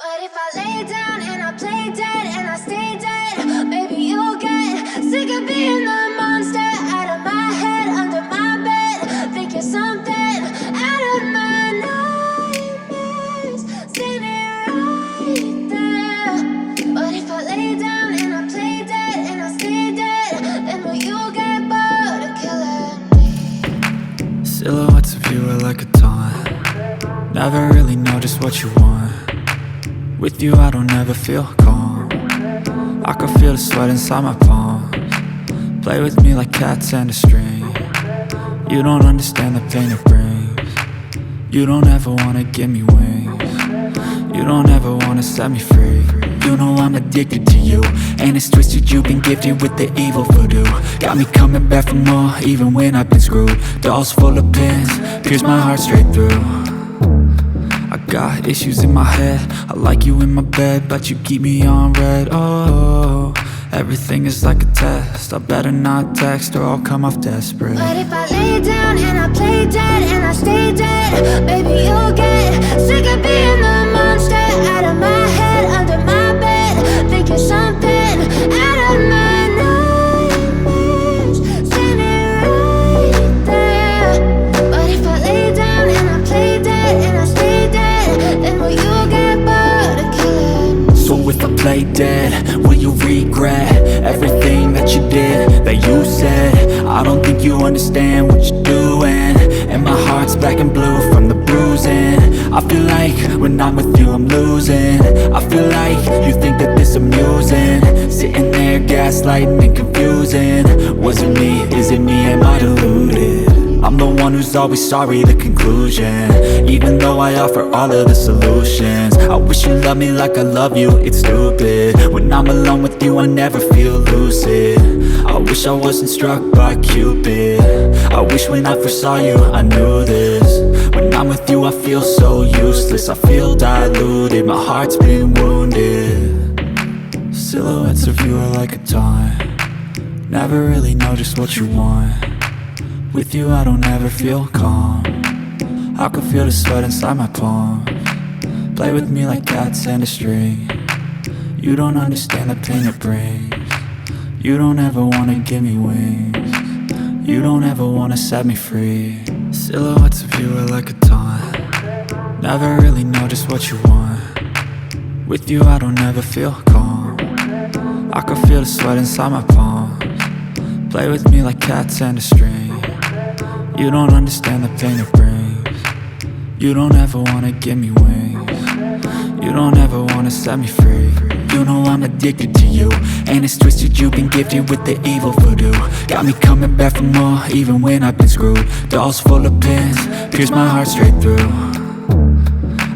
But if I lay down and I play dead and I stay dead, maybe you'll get sick of being the monster out of my head, under my bed. Think you're something out of my nightmares, standing right there. But if I lay down and I play dead and I stay dead, then will you get bored of killing me? Silhouettes of you are like a taunt. Never really know just what you want. With you I don't ever feel calm. I can feel the sweat inside my palms. Play with me like cats and a string. You don't understand the pain it brings. You don't ever wanna give me wings. You don't ever wanna set me free. You know I'm addicted to you, and it's twisted, you've been gifted with the evil voodoo. Got me coming back for more, even when I've been screwed. Dolls full of pins, pierce my heart straight through. I got issues in my head, I like you in my bed, but you keep me on red. Oh, everything is like a test, I better not text or I'll come off desperate. But if I lay down and I play dead and I stay dead, maybe you'll get sick of being the monster out of my head, under my bed. Think you're something out of my nightmares, standing right there. But if I lay down and I play dead and I stay dead, then will you get bored of killing me? So if I play dead, will you regret everything that you did, that you said? I don't think you understand what you're doing, and my heart's black and blue from the bruising. I feel like when I'm with you I'm losing. I feel like you think that this amusing, sitting there gaslighting and confusing. Was it me? Is it me? Am I deluded? I'm the one who's always sorry, the conclusion, even though I offer all of the solutions. I wish you loved me like I love you, it's stupid. When I'm alone with you I never feel lucid. I wish I wasn't struck by Cupid. I wish when I first saw you I knew this. When I'm with you I feel so useless, I feel diluted, my heart's been wounded. Silhouettes of you are like a taunt. Never really know just what you want. With you I don't ever feel calm. I can feel the sweat inside my palms. Play with me like cats and a string. You don't understand the pain it brings. You don't ever wanna give me wings. You don't ever wanna set me free. Silhouettes of you are like a taunt. Never really know just what you want. With you I don't ever feel calm. I can feel the sweat inside my palms. Play with me like cats and a string. You don't understand the pain it brings. You don't ever wanna give me wings. You don't ever wanna set me free. You know I'm addicted to you, and it's twisted, you've been gifted with the evil voodoo. Got me coming back for more, even when I've been screwed. Dolls full of pins, pierce my heart straight through.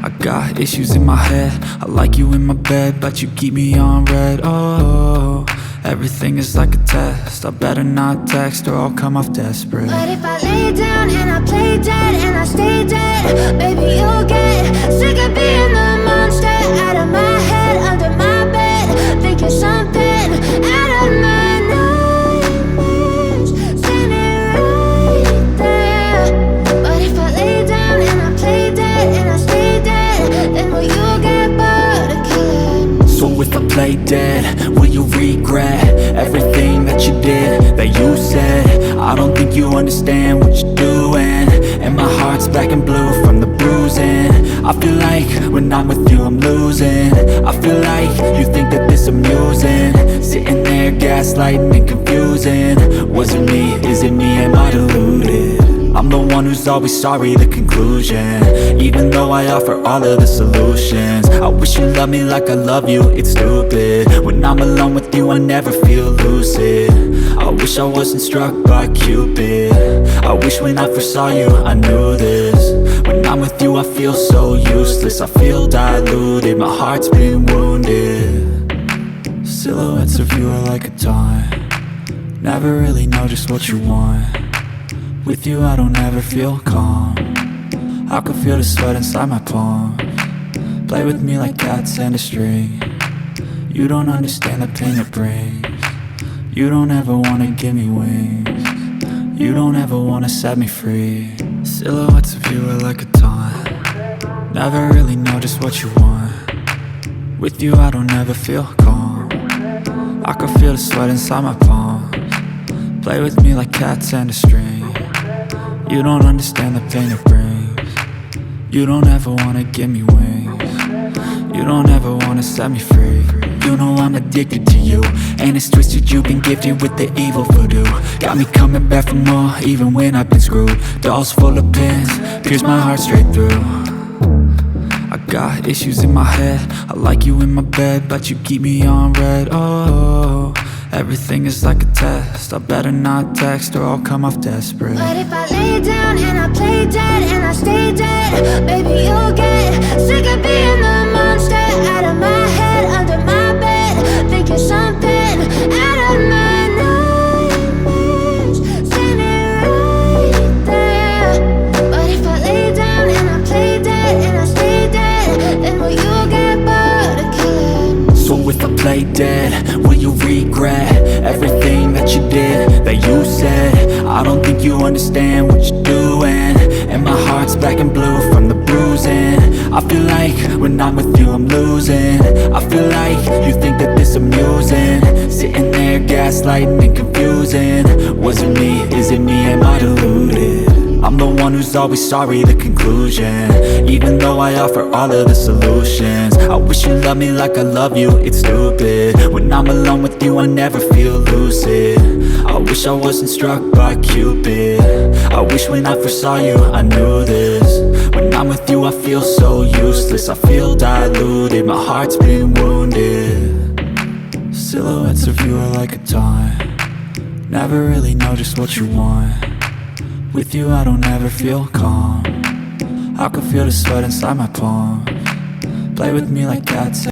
I got issues in my head, I like you in my bed, but you keep me on red. Oh, everything is like a test, I better not text or I'll come off desperate. But if I lay down and I play dead and I stay dead, maybe you'll get sick of being the monster out of my head, under my bed. Think you're something out of my nightmares, standing right there. But if I lay down and I play dead and I stay dead, then will you get bored of killing me? So if I play dead, will you regret everything that you did, that you said? I don't think you understand what you're doing, and my heart's black and blue from the bruising. I feel like when I'm with you I'm losing. I feel like you think that this amusing, sitting there gaslighting and confusing. Was it me? Is it me? Am I deluded? I'm the one who's always sorry, the conclusion, even though I offer all of the solutions. I wish you loved me like I love you, it's stupid. When I'm alone with you I never feel lucid. I wish I wasn't struck by Cupid. I wish when I first saw you I knew this. When I'm with you I feel so useless, I feel diluted, my heart's been wounded. Silhouettes of you are like a taunt. Never really know just what you want. With you I don't ever feel calm. I can feel the sweat inside my palms. Play with me like cats and a string. You don't understand the pain it brings. You don't ever wanna give me wings. You don't ever wanna set me free. Silhouettes of you are like a taunt. Never really know just what you want. With you I don't ever feel calm. I can feel the sweat inside my palms. Play with me like cats and a string. You don't understand the pain it brings. You don't ever wanna give me wings. You don't ever wanna set me free. You know I'm addicted to you, and it's twisted, you've been gifted with the evil voodoo. Got me coming back for more, even when I've been screwed. Dolls full of pins, pierce my heart straight through. I got issues in my head, I like you in my bed, but you keep me on red. Oh, everything is like a test, I better not text or I'll come off desperate. But if I lay down and I play dead and I stay dead, baby, you'll get sick of being the monster out of my head, under my bed. Think you're something out of my nightmares, standing right there. But if I lay down and I play dead and I stay dead, then will you get bored of killing? So if I play dead, will you regret everything that you did, that you said? I don't think you understand what you're doing, and my heart's black and blue from the bruising. I feel like when I'm with you I'm losing. I feel like you think that this amusing, sitting there gaslighting and confusing. Was it me? Is it me? Am I deluded? I'm the one who's always sorry, the conclusion, even though I offer all of the solutions. I wish you loved me like I love you, it's stupid. When I'm alone with you I never feel lucid. I wish I wasn't struck by Cupid. I wish when I first saw you I knew this. When I'm with you I feel so useless, I feel diluted, my heart's been wounded. Silhouettes of you are like a taunt, never really know just what you want. With you I don't ever feel calm, I can feel the sweat inside my palms. Play with me like cats.